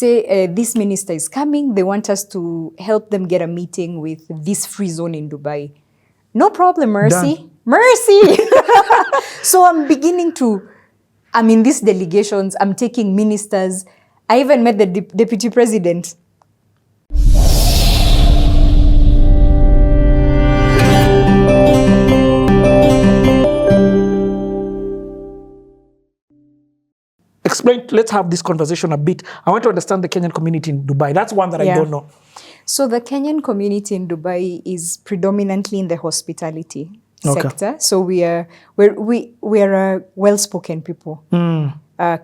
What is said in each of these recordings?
say this minister is coming, they want us to help them get a meeting with this free zone in Dubai. No problem, Mercy. Done. Mercy! So I'm in these delegations, I'm taking ministers. I even met the deputy president. Explain, let's have this conversation a bit. I want to understand the Kenyan community in Dubai. That's one that I don't know. So the Kenyan community in Dubai is predominantly in the hospitality sector. So we're a well-spoken people,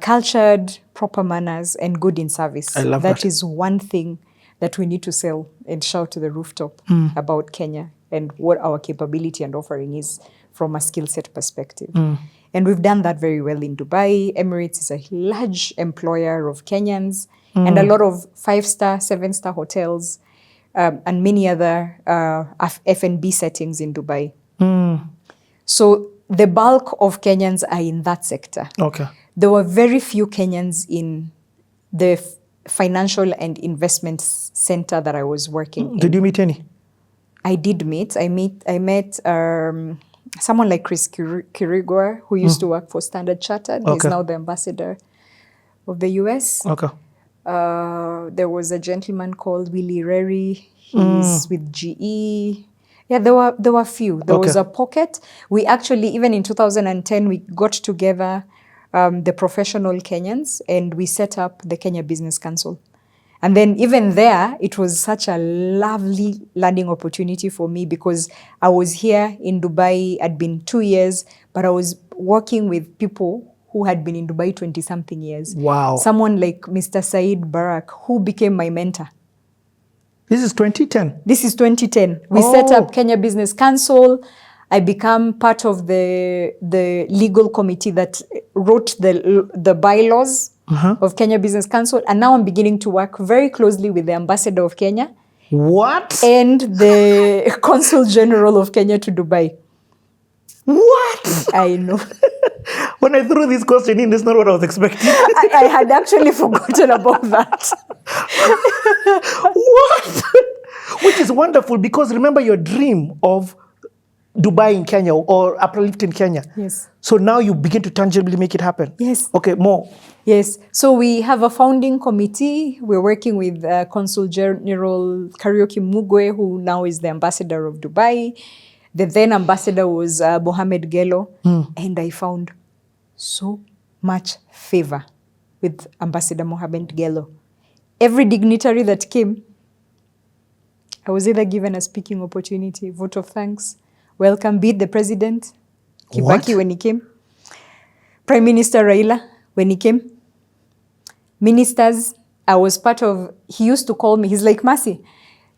cultured, proper manners, and good in service. I love that. That is one thing that we need to sell and shout to the rooftop about Kenya and what our capability and offering is from a skill set perspective. And we've done that very well in Dubai. Emirates is a large employer of Kenyans and a lot of 5-star, 7-star hotels and many other F&B settings in Dubai. So the bulk of Kenyans are in that sector. Okay. There were very few Kenyans in the financial and investment center that I was working in. Did you meet any? I did meet. I met someone like Chris Kirigwa, who used to work for Standard Chartered. He's now the ambassador of the US. Okay. There was a gentleman called Willie Reri. He's with GE. Yeah, there were few. There was a pocket. We actually, even in 2010, we got together the professional Kenyans and we set up the Kenya Business Council. And then even there, it was such a lovely learning opportunity for me because I was here in Dubai, I'd been 2 years, but I was working with people who had been in Dubai 20-something years. Wow. Someone like Mr. Said Barak, who became my mentor. This is 2010? This is 2010. We set up Kenya Business Council. I become part of the legal committee that wrote the bylaws of Kenya Business Council. And now I'm beginning to work very closely with the ambassador of Kenya. What? And the consul general of Kenya to Dubai. What? I know. When I threw this question in, that's not what I was expecting. I had actually forgotten about that. What? Which is wonderful because remember your dream of Dubai in Kenya or Uplift in Kenya. Yes. So now you begin to tangibly make it happen. Yes. Okay, more. Yes. So we have a founding committee. We're working with Consul General Karaoke Mugwe, who now is the ambassador of Dubai. The then ambassador was Mohamed Gello. And I found so much favor with Ambassador Mohamed Gello. Every dignitary that came, I was either given a speaking opportunity, vote of thanks, welcome, be it the president, Kibaki when he came, Prime Minister Raila when he came, ministers. I was part of, he used to call me, he's like, Mercy,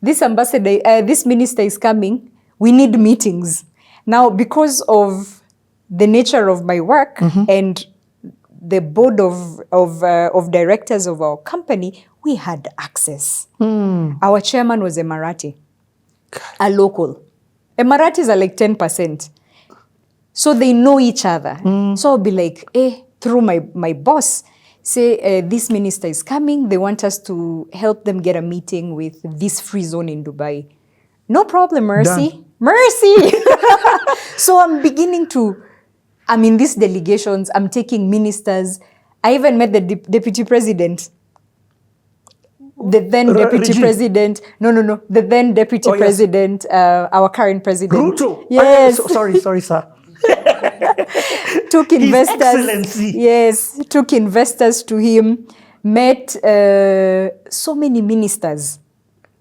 this ambassador, this minister is coming, we need meetings. Now, because of the nature of my work and the board of directors of our company, we had access. Our chairman was a Marathi, a local. Emiratis are like 10%. So they know each other. So I'll be like, through my boss, say, this minister is coming. They want us to help them get a meeting with this free zone in Dubai. No problem, Mercy. Done. Mercy! So I'm in these delegations, I'm taking ministers. I even met the deputy president. The then deputy president. No. The then deputy president, our current president. Ruto. Yes. Sorry, sir. Took investors. His Excellency. Yes. Took investors to him. Met so many ministers.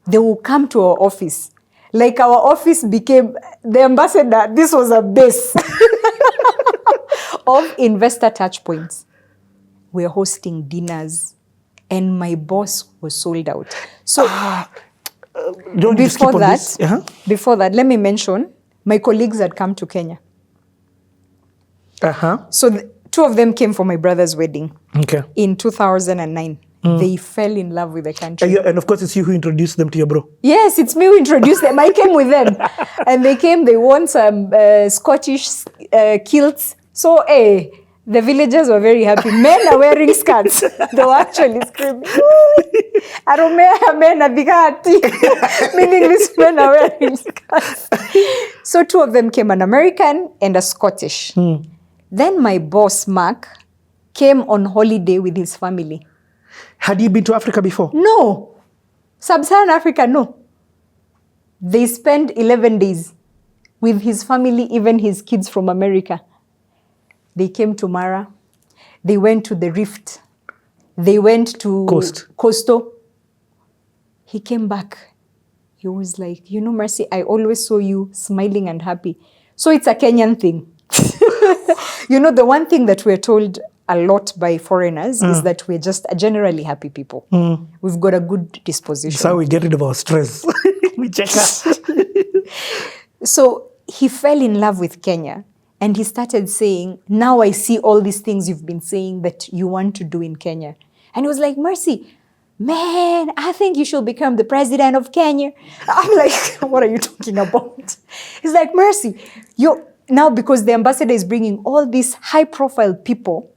They will come to our office. Like our office became the ambassador. This was a base of investor touch points. We're hosting dinners. And my boss was sold out. So before that, let me mention, my colleagues had come to Kenya. So two of them came for my brother's wedding in 2009. They fell in love with the country. And of course, it's you who introduced them to your bro. Yes, it's me who introduced them. I came with them. And they came, they won some Scottish kilts. So, the villagers were very happy. Men are wearing skirts. They were actually screaming. Aromea men are bigati, meaning these men are wearing skirts. So 2 of them came, an American and a Scottish. Then my boss, Mark, came on holiday with his family. Had you been to Africa before? No. Sub-Saharan Africa, no. They spent 11 days with his family, even his kids from America. They came to Mara. They went to the Rift. They went to Coastal. He came back. He was like, you know, Mercy, I always saw you smiling and happy. So it's a Kenyan thing. You know, the one thing that we're told a lot by foreigners is that we're just generally happy people. We've got a good disposition. That's how we get rid of our stress. We check out. So he fell in love with Kenya. And he started saying, now I see all these things you've been saying that you want to do in Kenya. And he was like, Mercy, man, I think you should become the president of Kenya. I'm like, what are you talking about? He's like, Mercy, now because the ambassador is bringing all these high-profile people,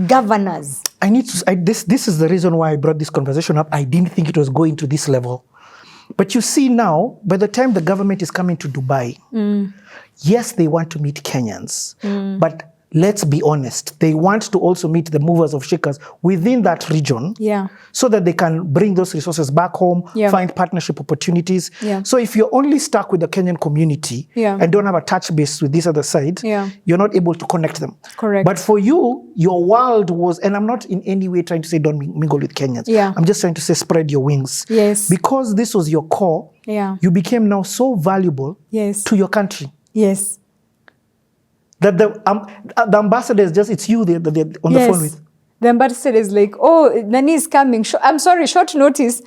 governors. This is the reason why I brought this conversation up. I didn't think it was going to this level. But you see now, by the time the government is coming to Dubai, yes, they want to meet Kenyans, but let's be honest, they want to also meet the movers of shakers within that region, so that they can bring those resources back home, find partnership opportunities. So if you're only stuck with the Kenyan community and don't have a touch base with this other side, you're not able to connect them. Correct. But for you, your world was, and I'm not in any way trying to say don't mingle with Kenyans. I'm just trying to say spread your wings. Yes. Because this was your core, you became now so valuable to your country. Yes. That the ambassador is just, it's you that they're on the phone with. The ambassador is like, oh, Nani is coming. I'm sorry, short notice.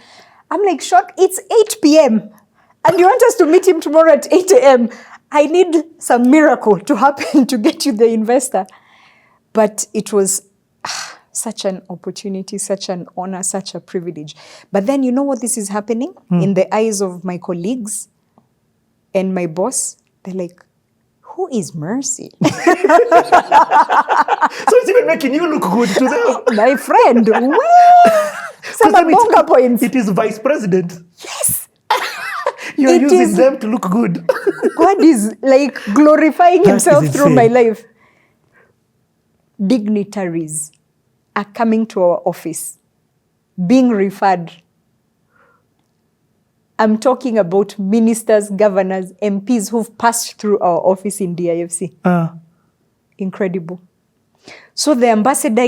I'm like, it's 8 p.m. And you want us to meet him tomorrow at 8 a.m. I need some miracle to happen to get you the investor. But it was such an opportunity, such an honor, such a privilege. But then you know what this is happening? In the eyes of my colleagues and my boss, they're like, who is Mercy? So it's even making you look good to them. My friend, some bonga points. It is vice president. Yes. You're using them to look good. God is like glorifying himself through my life. Dignitaries are coming to our office, being referred. I'm talking about ministers, governors, MPs who've passed through our office in DIFC. Incredible. So the ambassador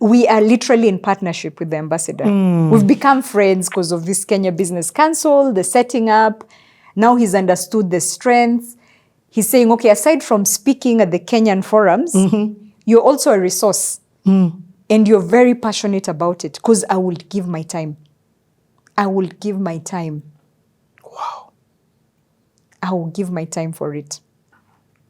we are literally in partnership with the ambassador. We've become friends because of this Kenya Business Council, the setting up. Now he's understood the strengths. He's saying, okay, aside from speaking at the Kenyan forums, you're also a resource. And you're very passionate about it because I will give my time. I will give my time. Wow. I will give my time for it.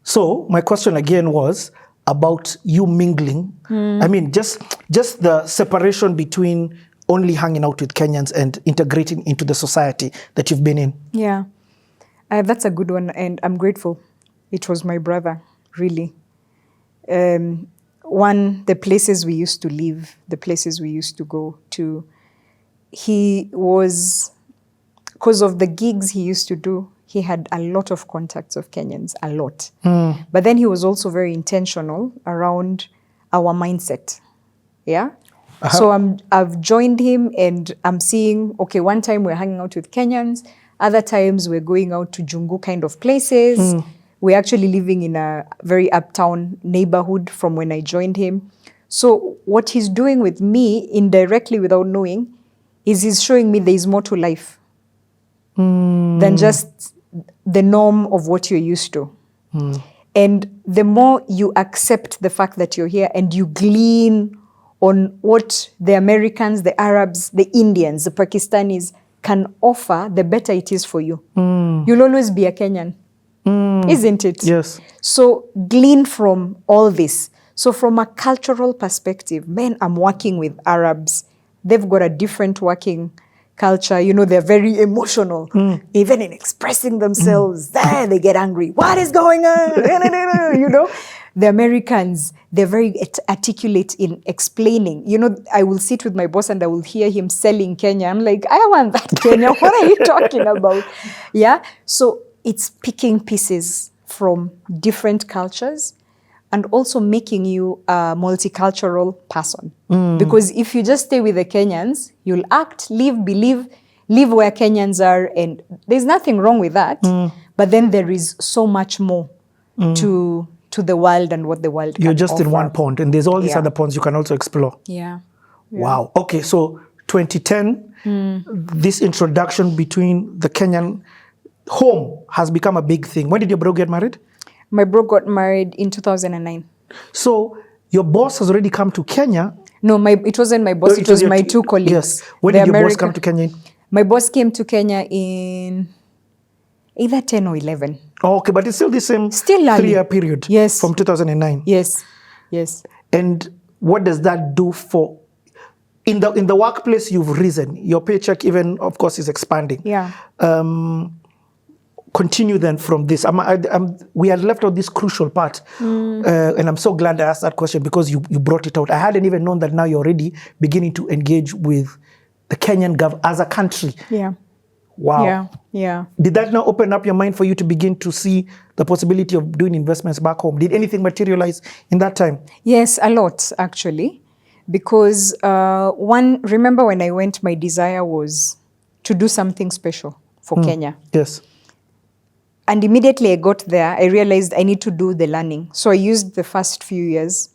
So my question again was about you mingling. I mean, just the separation between only hanging out with Kenyans and integrating into the society that you've been in. Yeah, that's a good one, and I'm grateful. It was my brother, really. The places we used to live, the places we used to go to, he was, because of the gigs he used to do, he had a lot of contacts of Kenyans, a lot. But then he was also very intentional around our mindset. Yeah? So I've joined him and I'm seeing, okay, one time we're hanging out with Kenyans, other times we're going out to Jungu kind of places. We're actually living in a very uptown neighborhood from when I joined him. So what he's doing with me, indirectly without knowing, is he's showing me there's more to life than just the norm of what you're used to. And the more you accept the fact that you're here and you glean on what the Americans, the Arabs, the Indians, the Pakistanis can offer, the better it is for you. You'll always be a Kenyan. Isn't it? Yes. So glean from all this. So from a cultural perspective, man, I'm working with Arabs. They've got a different working culture. You know, they're very emotional. Even in expressing themselves, there they get angry. What is going on? You know? The Americans, they're very articulate in explaining. You know, I will sit with my boss and I will hear him selling Kenya. I'm like, I want that Kenya. What are you talking about? Yeah. So it's picking pieces from different cultures and also making you a multicultural person. Because if you just stay with the Kenyans, you'll act, live, believe, live where Kenyans are. And there's nothing wrong with that. But then there is so much more to the world and what the world You're can just offer. in one pond, and there's all these Yeah. other ponds you can also explore. Yeah. Wow. Okay, so 2010, this introduction between the Kenyan home has become a big thing. When did your bro get married? My bro got married in 2009. So your boss has already come to Kenya. No, it wasn't my boss. It was my two colleagues. Yes. When did your boss come to Kenya? My boss came to Kenya in either 10 or 11. Oh, okay, but it's still the same Still early. 3-year period. Yes. From 2009. Yes. Yes. And what does that do for in the workplace? You've risen. Your paycheck, even of course, is expanding. Yeah. Continue then from this. We had left out this crucial part, and I'm so glad I asked that question because you brought it out. I hadn't even known that now you're already beginning to engage with the Kenyan government as a country. Yeah. Wow. Yeah. Yeah. Did that now open up your mind for you to begin to see the possibility of doing investments back home? Did anything materialize in that time? Yes, a lot actually. Because remember when I went, my desire was to do something special for Kenya. Yes. And immediately I got there, I realized I need to do the learning. So I used the first few years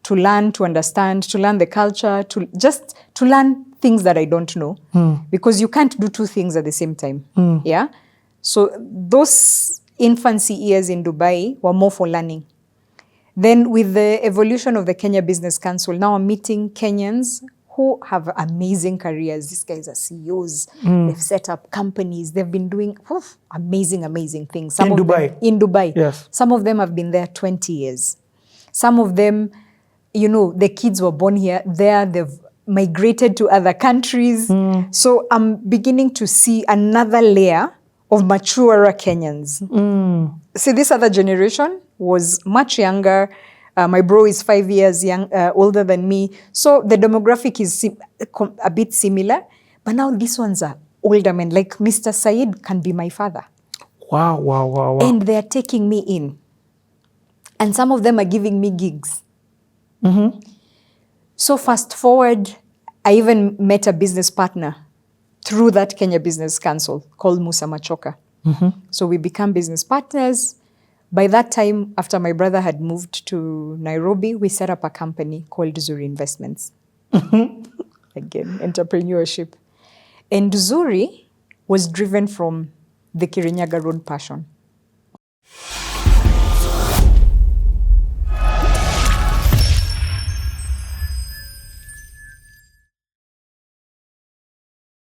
to learn, to understand, to learn the culture, to learn things that I don't know. Because you can't do two things at the same time. Yeah. So those infancy years in Dubai were more for learning. Then with the evolution of the Kenya Business Council, now I'm meeting Kenyans who have amazing careers. These guys are CEOs. They've set up companies. They've been doing amazing, amazing things. In Dubai? In Dubai. Yes. Some of them have been there 20 years. Some of them, you know, the kids were born here. They've migrated to other countries. So I'm beginning to see another layer of maturer Kenyans. See, this other generation was much younger. My bro is 5 years older than me. So the demographic is a bit similar. But now these ones are older men. Like Mr. Said can be my father. Wow, wow, wow, wow. And they're taking me in. And some of them are giving me gigs. So fast forward, I even met a business partner through that Kenya Business Council called Musa Machoka. So we become business partners. By that time, after my brother had moved to Nairobi, we set up a company called Zuri Investments. Again, entrepreneurship. And Zuri was driven from the Kirinyaga Road passion.